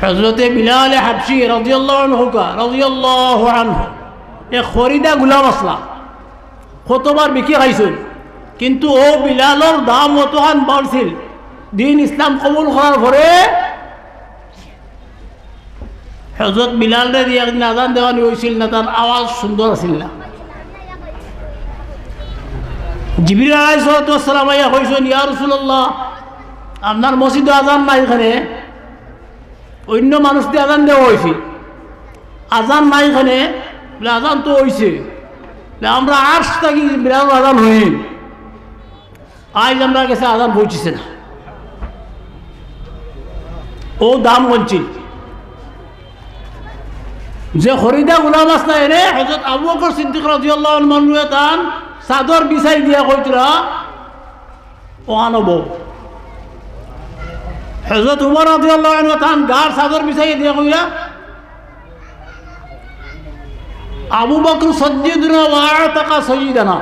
হযরতে বিলাল হাবশি রাদিয়াল্লাহু আনহু এক খরিদা গোলাম আসলা কতবার বিকি খাইছিল, কিন্তু ও বিলালর দাম অতখান বাড়ছিল। দিন ইসলাম কবুল করার পরে হযরত বিলালরে দিয়ে একদিন আজান দেওয়ানি হয়েছিল না, তার আওয়াজ সুন্দর আছিল না। জিবরিল আলাইহিস সালাম আইয়া কইছেন, ইয়া রাসূলুল্লাহ, আপনার মসজিদে আজান নাই, এখানে অন্য মানুষ দিয়ে আজান দেওয়া হয়েছে, আজান নাই এখানে। বলে আজান তো হয়েছে, আমরা আজ থাকি বিলাল আজান হই, আজ আমরা কাছে আজান পৌঁছেছে না। ও দাম বলছিল যে খরিদা গোলাম আসলা এনে হযরত আবু বকর সিদ্দিক রাদিয়াল্লাহু আনহু তান চাদর বিছাই দিয়া কইতরা ও আনব। হযরত উমর রাদিয়াল্লাহু আনহু তান গার চাদর বিছাই দিয়া কইরা আবু বকর সজ্জিদুনা ওয়া আতাকা সাইয়্যিদানা,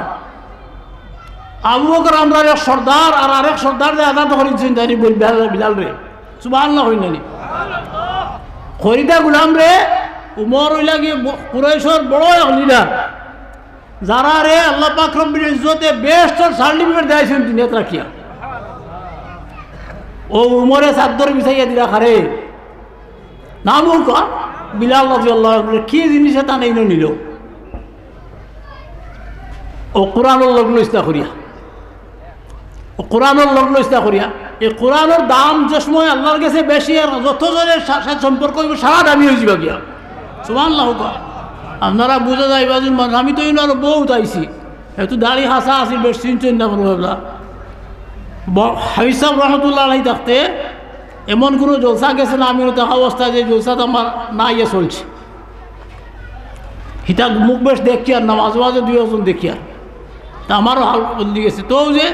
আবু বকর আমরা এক সর্দার আর আরেক সর্দার যে আজাদ করেছেন জানি বিলাল রে, সুবহানাল্লাহ হইনানি। খরিদা গোলাম রে উমর হইলা কি কুরাইশের বড় এক লিডার, যারা রে আল্লাহ পাক রব্বুল ইজ্জতে বেস্ট সার্টিফিকেট দিয়েছেন দুনিয়াতে রাখিয়া। ও উমরে চাদর বিছাইয়া দিলা খারে নাম কা বিলাল রাদিয়াল্লাহু আনহু কি জিনিস তা নেই নিল। ও কোরআনের লগ্ন ইস্তা করিয়া, ও কোরআনের লগ্ন ইস্তা করিয়া, এই কোরআনের দাম যে সময় আল্লাহর কাছে বেশি আর যতজনের সাথে সম্পর্ক হইব সারা দামি হয়ে যাবে গিয়া। সুবহানাল্লাহ। আপনারা বুঝে যাইবা যে আমি তো আরো বহুত আইছি, একটু দাড়ি হাসা আসি বেশ চিন্তা করবো ভাবলা। হাবিব সাহেব রহমতুল্লাহ আলাইহি থাকতে এমন কোনো জলসা গেছে না, আমি দেখা অবস্থা যে জলসাটা আমার না ইয়ে চলছে, হিতা মুখ বেশ দেখি আর না, মাঝে মাঝে দুই একজন দেখি আর তা আমারও হাল বদলি গেছে। তো যে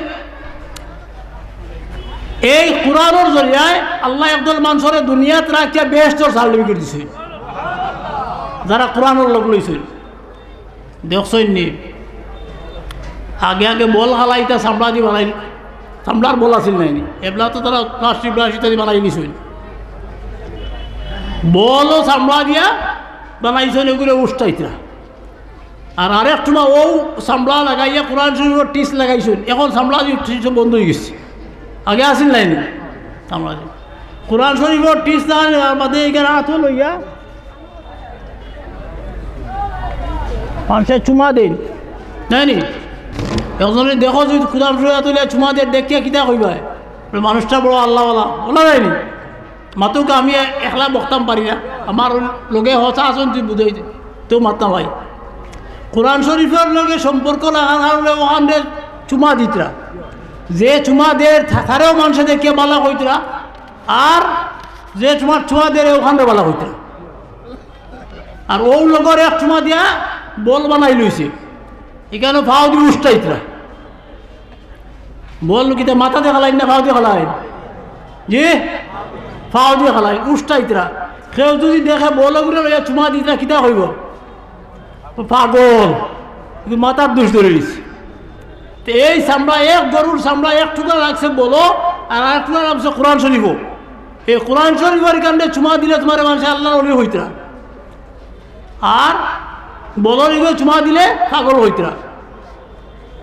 এই কোরআনের জরিয়ায় আল্লাহ একদল মানুষের দুনিয়াত রাখিয়া বেস্টর সার্টিফিকেট দিছে, যারা কোরআনের লোক লইছিল। দেখছেন নি আগে আগে বল হালাইতা চামড়া দি বানাই, চামড়ার বল আছিল নাইনি, এগুলা তো তারা প্লাস্টিক ইত্যাদি বানাই নিছিল। বলও চামড়া দিয়া বানাইছেন, এগুলো উষ্টাইতরা। আর আরেক সময় ও চামড়া লাগাইয়া কোরআন শরীফের টিস লাগাইছেন, এখন চামড়া টিস বন্ধ হয়ে গেছে, আগে আসিল নাইনি চামড়া দি কোরআন শরীফের টিস না বাদে এখানে হাত লইয়া মানুষের চুমা দিন নাইনি। একজনে দেখো যদি কোরআন শরীফ তুলে চুমা দিয়ে দেখিয়া কিতা কইবা, মানুষটা বড় আল্লাহওয়ালা বলা যায়নি। মাতুকে আমি একলা বকতাম পারি না, আমার লগে হতা আসন তুই বুঝাই তো মাতাম ভাই। কোরআন শরীফের লগে সম্পর্ক লাগার কারণে ওখানে চুমা দিতরা, যে চুমা দের থাকারেও মানুষে দেখিয়ে বালা হইতরা, আর যে তোমার চুমা দের ওখানে বালা হইতরা। আর ও লগর এক চুমা দিয়া বল বানাই লইছে, এখানে ফাও দিয়ে উষ্টাইতরা। বল কিতা মাথা দিয়ে খালাই না ফাও দিয়ে খালাই, যে ফাও দিয়ে খালাই উষ্টাইতরা। কেউ যদি দেখে বল লইয়া চুমা দিতরা কিতা হইব, পাগল, মাথার দোষ ধরে দিচ্ছে। তো এই চামড়া এক গরুর চামড়া এক টুকরা লাগছে বলো, আর এক টুকরা লাগছে কোরআন শরীফ। এই কোরআন শরীফের কারণে চুমা দিলে তোমার মানুষ আল্লাহ অলি হইতরা, আর বলর ইগো চুমা দিলে পাগল হইতরা।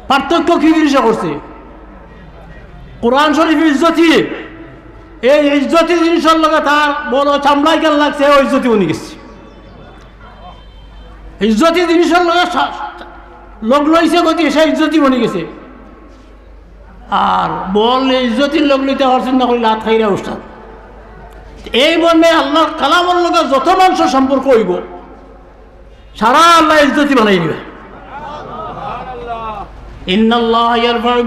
পার্থক্য কি জিনিস করছে? কোরআন শরীফ ইজ্জতি, এই ইজ্জতি জিনিসের লগে তার বলো চামড়াই কেন লাগছে, ও ইজ্জতি বনি গেছে। ইজ্জতি জিনিসের লগে লোক লইছে গতি, সে ইজ্জতি বনি গেছে। আর বল ইজ্জতির লোক লইতে পারছেন না, লাত খাইরা উস্তাদ। এই বন্ধে আল্লাহর কালামের লগে যত মানুষের সম্পর্ক হইব, সারা আল্লাহ ইজ্জতি বানাই দিবে। ইন্নাল্লাহ ইয়ারফাউ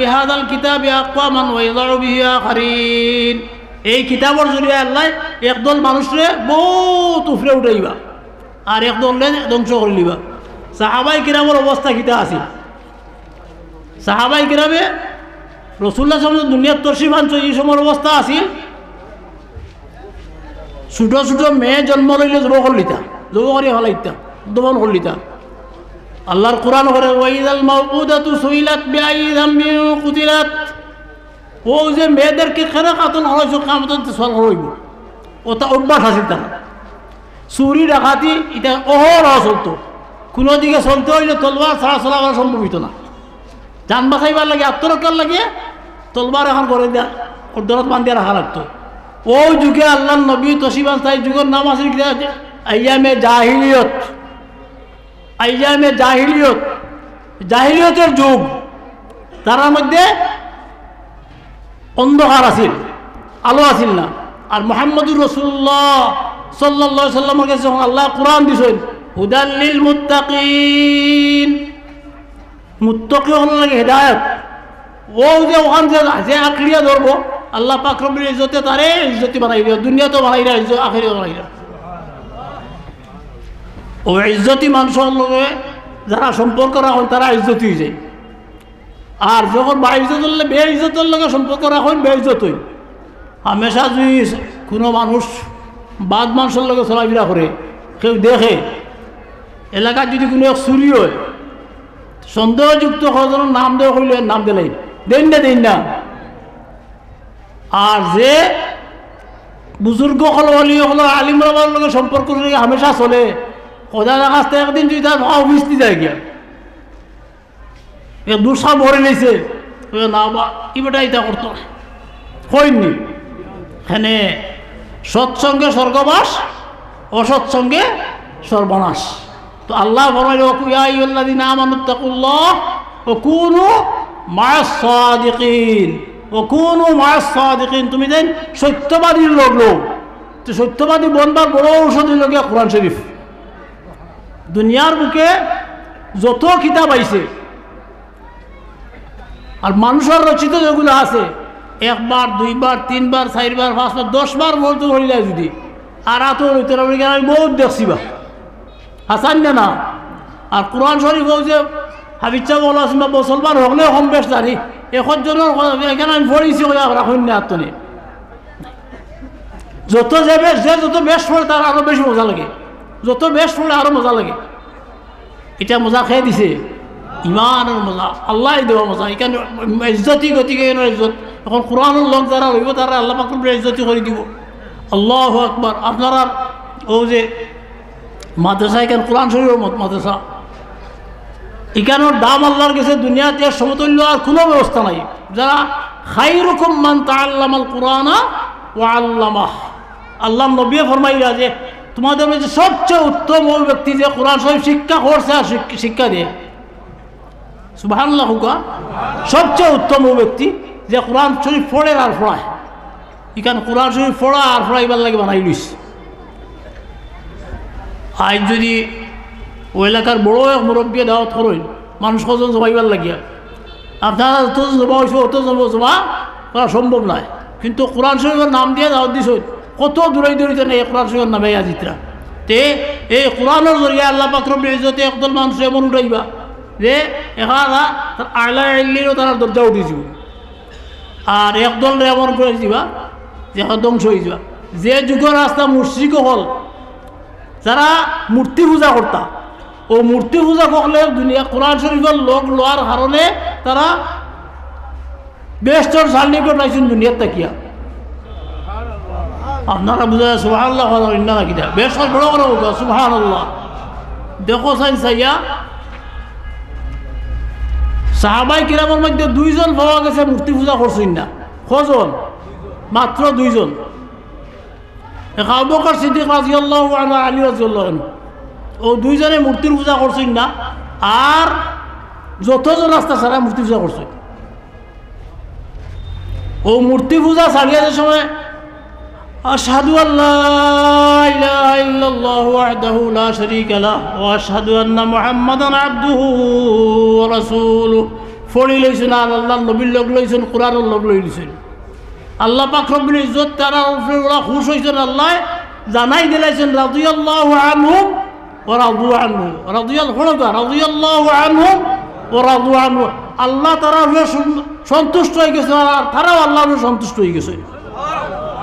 বিহাযাল কিতাবি আকওয়ামান ওয়া ইয়াযউ বিহি আখারিন। এই কিতাবের জরিয়া আল্লাহ একদল মানুষরে বহুত উপরে উঠাইবা, আর একদলে ধ্বংস করে লিবা। সাহাবাই কিরামের অবস্থা কিতা আছে? সাহাবাই কিরামে রাসূলুল্লাহ সাল্লাল্লাহু আলাইহি ওয়াসাল্লাম দুনিয়ার তশরিফ আনছে, এই সময়ের অবস্থা আছিল ছোট ছোট মেয়ে জন্ম লইলে জব করলিতা, জব করে হলাইতা, দমন করলিতা। আল্লাহর কোরআন করে ওয়াইদাল মাউউদাতু সুইলাত বিআই যামবিন কুতিলাত। ও যে মেয়েদেরকে কেন কাতল হইছে, কিয়ামতের সওয়াল হইব। ওটা অভ্যাস আছিল তারা। চুরি ডাকাতি এটা অহরহ চলতো, কোনো দিকে চলতে হইলে তলবার ছাড়া চলা করা সম্ভব হইত না। যান বাঁচাইবার লাগে, আত্মরক্ষার লাগে তলবার এখন করে দেয়া দরত বান্ধিয়া রাখা লাগতো। ওই যুগে আল্লাহ নবী তসিবান তাই যুগের নাম আছে আইয়ামে জাহিলিয়ত। আইয়ামে জাহিলিয়ত, জাহিলিয়তের যুগ। তার মধ্যে অন্ধকার আছিল, আলো আছিল না। আর মুহাম্মদুর রাসূলুল্লাহ সাল্লাল্লাহু আলাইহি সাল্লামের কাছে আল্লাহ কোরআন দিছেন হুদাল লিল মুত্তাকিন, মুত্তাকি হওয়ার লাগে হেদায়েত। ও যে ওখান যে আঁকড়িয়া ধরবো আল্লাহ পাক রব্বুল ইজ্জতে তারে ইজ্জতি বানাই দিও, দুনিয়াতেও বানাই না, আখিরাতেও বানাই না। ও ইজ্জতি মানুষের লগে যারা সম্পর্ক রাখেন তারা ইজ্জতি হয়ে যায়। আর যখন বা ইজ্জত হলে বে ইজ্জতের লগে সম্পর্ক রাখেন বে ইজ্জত হই। হামেশা যদি কোনো মানুষ বাদ মানুষের লগে চলাফেরা করে, কেউ দেখে এলাকার যদি কোনো এক চুরি হয়, সন্দেহযুক্ত কজনের নাম দেওয়া হইলে নাম দিলেন দেন না দেন না। আর যে বুজুর্গ হল অলি হল আলিম রাবার লগে সম্পর্ক হামেশা চলে, কোথায় কাছ থেকে একদিন যদি তার অফিস দিয়ে যায় গিয়া দুঃসা ভরে নিয়েছে না বা কি বেটা এটা করতো হয়নি। এখানে সৎসঙ্গে স্বর্গবাস, অসৎসঙ্গে সর্বনাশ। তো আল্লাহ ফরমাইল ইয়া আইয়ুহাল্লাযীনা আমানুত্তাকুল্লাহ ওয়া কুনু মা'আস সাদিকিন, ওয়া কুনু মা'আস সাদিকিন। তুমি দেন সত্যবাদীর লোক। তো সত্যবাদী বনবার বড় ঔষধ হইল গিয়া কোরআন শরীফ। দুনিয়ার বুকে যত কিতাব আইছে আর মানুষের রচিত যেগুলো আছে, একবার দুইবার তিনবার চারবার পাঁচবার 10 বার বলতে হইলে যদি আর এত হইতে আমি বহুত দেখছি বা হাসান না। আর কোরআন শরীফ যে হাবিচ্ছা বলা আছে বা মুসলমান হকলে কম বেশ জানি এখন জনের এখানে আমি পড়েছি রাখুন না আত্মনে। যত যে বেশ যে যত বেশ পড়ে তার আরো বেশি মজা লাগে, যত বেশ পড়লে আরো মজা লাগে। এটা মজা খেয়ে দিছে ইমানের মজা, আল্লাহ দেওয়া মজা। এখানে ইজ্জতি গতিকে ইজ্জত এখন কোরআনের লোক যারা হইব তারা আল্লাহ পাক ইজ্জতি করে দিব। আল্লাহু আকবার। আপনারা ও যে মাদ্রাসা, এখানে কোরআন শরীফের মাদ্রাসা, এখানের দাম আল্লাহর কাছে দুনিয়াতে সমতুল্য আর কোনো ব্যবস্থা নাই। যারা খায়রুকুম মান তাআল্লামাল কুরআনা ওয়া আল্লামাহ, আল্লাহ নবী ফরমাইলা যে তোমাদের মধ্যে সবচেয়ে উত্তম ওই ব্যক্তি যে কোরআন শরীফ শিক্ষা করছে আর শিক্ষা দেয়। সুবহানাল্লাহ। সবচেয়ে উত্তম ওই ব্যক্তি যে কোরআন শরীফ পড়ে আর পড়ায়। এখানে কোরআন শরীফ পড়া আর পড়াইবার লাগে বানাই লইস। আজ যদি ওই এলাকার বড় এক মুরব্বী দাওয়াত করেন মানুষ কজন জমাইবার লাগিয়া, আপনারা যত জমা হয়েছে অত জমা করা সম্ভব নয়। কিন্তু কোরআন শরীফের নাম দিয়ে দাওয়াত দিছ কত দূরে দূরিতে নেই কোরআন শরীফের নামে আজিতরা। তে এই কোরআনের জরিয়া আল্লাহ পাক রব্বুল ইজ্জতে একদল মানুষ এমন উঠাইবা যে এখানা তার আয়লা এলিরও তারা দরজা উঠে যাব। আর একদল এমন করে দিবা যে ধ্বংস হয়ে যাবা। যে যুগের রাস্তা মুশরিক হল, যারা মূর্তি পূজা করতা, ও মূর্তি পূজা করলে দুনিয়া কোরআন শরীফের লোক লোয়ার কারণে তারা বেস্টর সার্টিফিকেট পাইছেন দুনিয়ার তাকিয়া। আপনারা বুঝা সুবহানাল্লাহ না কিনা বেশ বড় বড় সুবহানাল্লাহ। দেখো সাইন সাইয়া সাহাবাই কিরামের মধ্যে 2 জন পাওয়া গেছে মূর্তি পূজা করছেন না। কজন? মাত্র 2 জন। আবু বকর সিদ্দিক রাদিয়াল্লাহু আনহু, আলী রাদিয়াল্লাহু আনহু। ও 2 জনে মূর্তির পূজা করছেন না। আর যতজন রাস্তা ছাড়া মূর্তি পূজা করছেন। ও মূর্তি পূজা ছাড়িয়ে যে সময় আশহাদু আল্লা ইলাহা ইল্লাল্লাহু ওয়াহদাহু লা শারীকা লাহু ওয়া আশহাদু আন্না মুহাম্মাদান আবদুহু ওয়া রাসূলুহু ফড়ি লইছেন। আর আল্লাহর নবীর লোক লইছেন, কোরআনের লোক লইছেন। আল্লাহ পাক রব্বুল ইজ্জত তারা উপরে ওরা খুশ হইছেন। আল্লাহ জানাই দিলাইছেন রাদিয়াল্লাহু আনহুম ওয়া রাদু আনহু, রাদিয়াল্লাহু আনহুম ওয়া রাদু আনহু। আল্লাহ তারা সন্তুষ্ট হয়ে গেছে আর তারাও আল্লাহর সন্তুষ্ট হয়ে গেছে।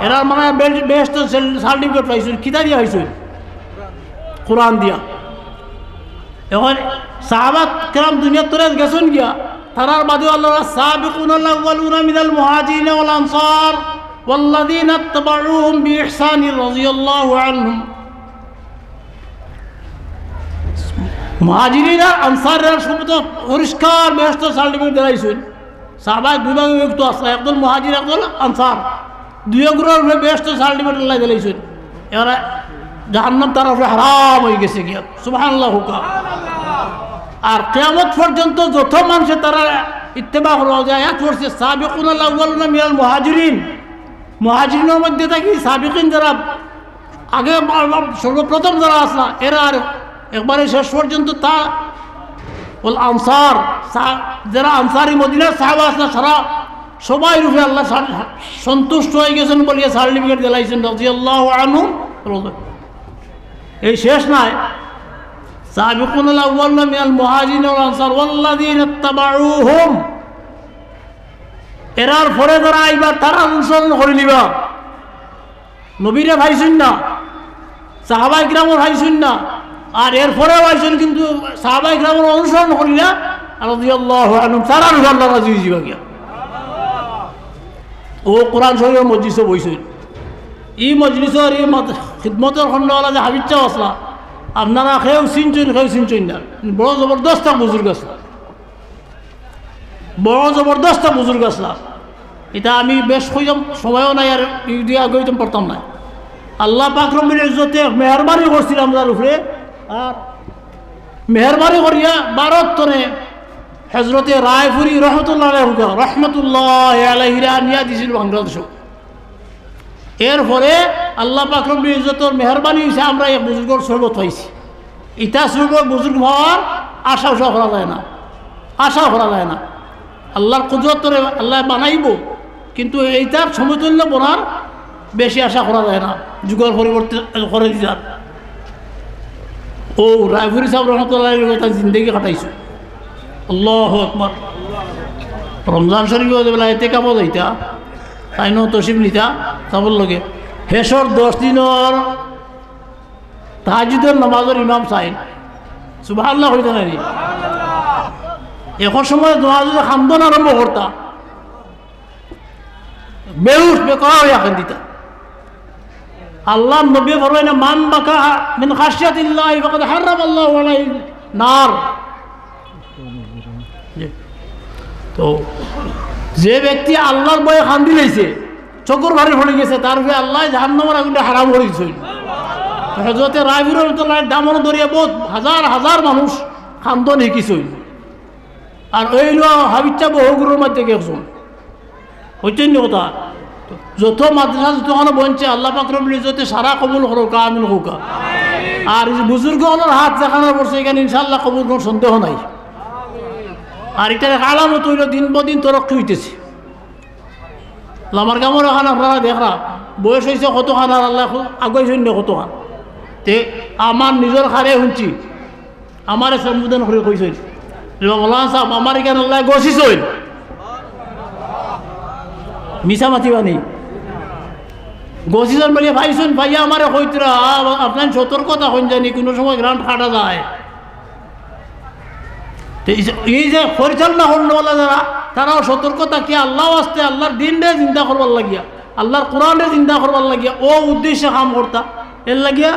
এরা মানে বেস্ট সার্টিফিকেট পাইছেন। কিতা দিয়া হয়েছে? কোরআন দিয়া। এখন সাহাবাত কেরাম দুনিয়ার তোরে গেছেন গিয়া, তারার বাদে আল্লাহ সাবিকুনাল আউয়ালুনা মিনাল মুহাজিরিন ওয়াল আনসার والذين اتبعوهم بإحسان رضي الله عنهم মুহাজিরিন আর আনসারের সমস্ত পরিষ্কার বেহেশত সার্টিফিকেট দিলাইছেন সাহাবা দুই ভাগে বিভক্ত আছে একদল মুহাজির একদল আনসার দুই গ্রুপের উপরে বেহেশত সার্টিফিকেট আল্লাহ দিলাইছেন এরা জাহান্নাম তার উপরে হারাম হয়ে গেছে কি সুবহানাল্লাহ হুকা আর কিয়ামত পর্যন্ত যত মানুষ তারা ইত্তেবা করা যায় আয়াত পড়ছে সাবিকুনাল আউয়ালুনা মিনাল মুহাজিরিন মুহাজিরিনের মধ্যে থাকি সাবিকিন যারা আগে সর্বপ্রথম যারা আসলা এরা আর একবারে শেষ পর্যন্ত তা ওল আনসার যারা আনসারি মদিনার সাহাবা আসলা সারা সবাই রূপে আল্লাহ সন্তুষ্ট হয়ে গেছেন বলিয়া সার্টিফিকেট দিলাইছেন রাদিয়াল্লাহু আনহুম এই শেষ নাই সাবিকুনাল আউয়ালুনা মিনাল মুহাজিরিন ওয়াল আনসার ওয়াল্লাযীনা ইত্তাবাউহুম এরার পরে যারা আইবার তারা অনুসরণ করে নিবা নবীরে ভাইছেন না সাহাবায়ে কিরামও ভাইছেন না আর এরপরে ভাইছেন কিন্তু সাহাবায়ে কিরামের অনুসরণ করি না রাদিয়াল্লাহু আনহুম সারা আল্লাহ রাজি হইবা গিয়া ও কোরআন শরীফের মজলিসে বইছেন এই মজলিসের এই খিদমতের খন্ডওয়ালা যে হাবিব চাও আসলা আপনারা কেউ চিনছেন না বড় জবরদস্ত বুজুর্গ আসলা বড় জবরদস্ত বুজুর্গ আসলা এটা আমি বেশ কইলাম সময়ও নাই আর দিয়া গইতাম পারতাম না আল্লাহ পাক রব্বুল ইজ্জতে মেহরবানি করছিলাম তার উপরে আর মেহরবানি করিয়া ভারতরে হজরতে রায়পুরি রহমতুল্লাহ আলাইহিরা আনিয়া দিছিল বাংলাদেশ এরপরে আল্লাহ পাক রব্বুল ইজ্জতের মেহরবানি হয়েছে আমরা এক বুজুর্গর সহবত হয়েছি ইটা সুযোগ বুজুর্গ হওয়ার আশাও করা যায় না আশাও করা যায় না আল্লাহর কুদরতরে আল্লাহ বানাইব কিন্তু এইটার সমতুল্য বনার বেশি আশা করা যায় না যুগের পরিবর্তন করে দিতার ও রায়পুরি সাহেব রহমতুল্লাহ তার জিন্দগি কাটাইছো আল্লাহু আকবার রমজান শরীফ বেলা এতে কাপড় যাইতা তাই ন তসিব নিতা চাবর লগে হেসর 10 দিনের তাহাজ্জুদের নামাজের ইমাম সাহেব সুবহানাল্লাহ হইতা নানি এখন সময় নামাজের খান্দন আরম্ভ করতা বেউস বেকরা হইয়া দিতা আল্লাহ নবী ফরমায় না মান বাকা মিন খাশিয়াতিল্লাহ ফাকাদ হারামাল্লাহু আলাইহি নার তো যে ব্যক্তি আল্লাহর ভয়ে কান্দি লইছে চকুর ভারে পড়ে গেছে তার উপরে আল্লাহ জাহান্নামের আগুনটা হারাম করে দিয়েছে হযরতে রায়পুরি রহমাতুল্লাহ দামন দরিয়া বহুত হাজার হাজার মানুষ খান্দন শিকিছিল আর ওইলো হাবিচ্ছা বহুগুরুর মধ্যে একজন হইতেন কথা যত মাদ্রাসা যতক্ষণ বনছে আল্লাহ পাক রব্বুল ইজ্জতে সারা কবুল করুক আমিন হোকা আর বুজুর্গগুলোর হাত যেখানে পড়ছে এখানে ইনশাআল্লাহ কবুল কোনো সন্দেহ নাই আর এটার আলামত হইল দিন বদিন তরক্কি হইতেছে আমার কামড় এখানে আপনারা দেখরা বয়স হয়েছে কতখান আর আল্লাহ আগুয়াই শূন্য কতখান তে আমার নিজের খারে শুনছি আমারে সম্বোধন করে কইছেন মৌলানা সাহেব আমার এখানে আল্লাহ গছিছেন মিছা মাতিবানি গছিছেন বলে ভাইছেন ভাইয়া আমারে কইতরা আপনার সতর্কতা হন জানি কোনো সময় গ্রাউন্ড কাটা যায় এই যে পরিচালনা হন্যওয়ালা যারা তারাও সতর্কতা কি আল্লাহ আসতে আল্লাহর দিনরে চিন্তা করবার লাগিয়া আল্লাহর কোরআনরে চিন্তা করবার লাগিয়া ও উদ্দেশ্যে কাম করতা এর লাগিয়া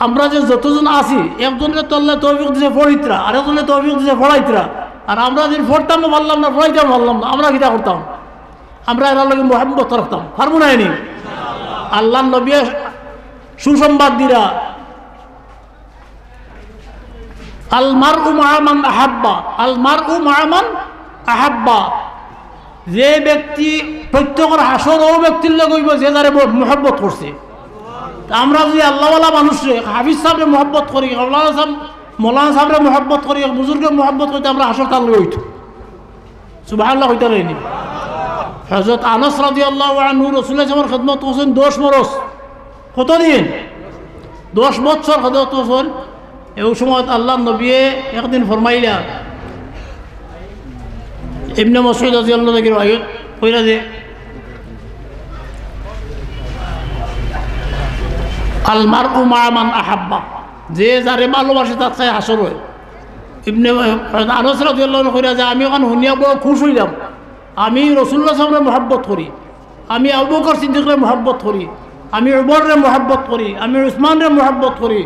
আমরা যে যতজন আছি একজনের তো আল্লাহ তৌফিক দিছে পড়িতরা আরেকজনের তৌফিক দিছে পড়াইতরা আর আমরা যদি পড়তামও পারলাম না পড়াইতাম পারলাম না আমরা কিটা করতাম আমরা এর লগে মোহাম্মত রাখতাম পারবো না এনি আল্লাহ নবী সুসংবাদ দিরা আলমারউ মা'a মান আহাব্বা আলমারউ মা'a মান আহাব্বা যে ব্যক্তি প্রত্যেকের হাসর ও ব্যক্তির লগে হইব যে যারে মহব্বত করছে আমরা যদি আল্লাহওয়ালা মানুষরে হাফিজ সাহেবরে মহব্বত করি মৌলানা সাহেবরে মহব্বত করি বুজুর্গের মহব্বত করতে আমরা হাসর তার লগে হইত সুবহানাল্লাহ হইতে রইনি হযরত আনাস রাদিয়াল্লাহু আনহু রাসূলের সামনে খিদমত করছেন 10 বছর কতদিন 10 বছর খিদমত করছেন এই সময় আল্লাহ নবী একদিন ফরমাইলা ইবনে মাসউদ রাদিয়াল্লাহু আনহু আয়াত কইরা যে আল মারউ মা'a মান আহাব্বা যে যারে ভালোবাসে তার সাথে হাসর হয় ইবনে আনাস রাদিয়াল্লাহু আনহু কইরা যে আমি ওখানে শুনিয়া বড় খুশি হইলাম আমি রাসূলুল্লাহ সাল্লাল্লাহু আলাইহি ওয়াসাল্লাম মহব্বত করি আমি আবু বকর সিদ্দিকরে মহব্বত করি, আমি উমরে মহব্বত করি, আমি উসমানরে মহব্বত করি,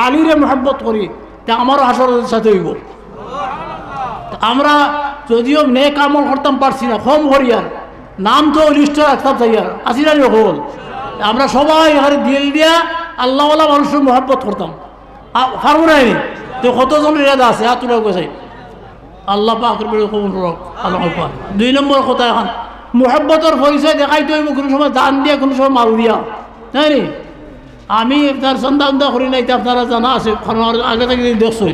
আলীরে মহব্বত করি, তা আমারও হাসরের সাথে হইব। আমরা যদিও নেক আমল করতাম পারছি না, কম করিয়ার নাম তো লিস্ট রাখতাম চাইয়ার আসিরা হল। আমরা সবাই এখানে দিল দিয়া আল্লাহওয়ালা মানুষের মহব্বত করতাম, পারবো না তো কতজন ইরাদা আছে তুলা গেছে আল্লাহ পাকের বলে কবুল করুক আল্লাহ পাক। 2 নম্বর কথা, এখন মহব্বতের পরিচয় দেখাইতে হইব কোনো সময় দান দিয়া, কোনো সময় মাল দিয়া, তাই নি? আমি তার সন্ধ্যা উন্দা করি নাই, আপনারা জানা আছে, আগে থেকে দেখছই।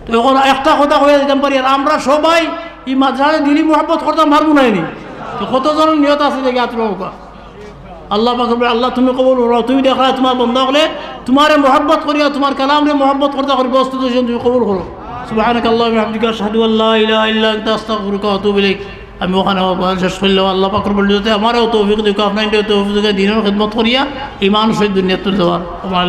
তো এখন একটা কথা হয়ে যেতাম পারি, আর আমরা সবাই এই মাঝখানে দিলি মহব্বত করতাম পারবো নাইনি, তো কতজনের নিয়ত আছে দেখে আত্মা আল্লাহ পাক বলে আল্লাহ তুমি কবুল করো, তুমি দেখা তোমার বন্ধ হলে তোমারে মহব্বত করিয়া তোমার কালামরে মহব্বত করতে করি বস্তু তুমি কবুল করো। সুবহানাকাল্লাহু ওয়া বিহামদিকা আশহাদু আল্লা ইলাহা ইল্লা আনতা আস্তাগফিরুকা ওয়া আতুবু ইলাইক। আমি ওখানে শেষ করলাম। আল্লাহ পাক বলে দিতে আমারও তৌফিক দিক, আপনার তৌফিক দিকে দিনের খিদমত করিয়া ইমান সহিত দুনিয়া তুলে দেওয়ার আমার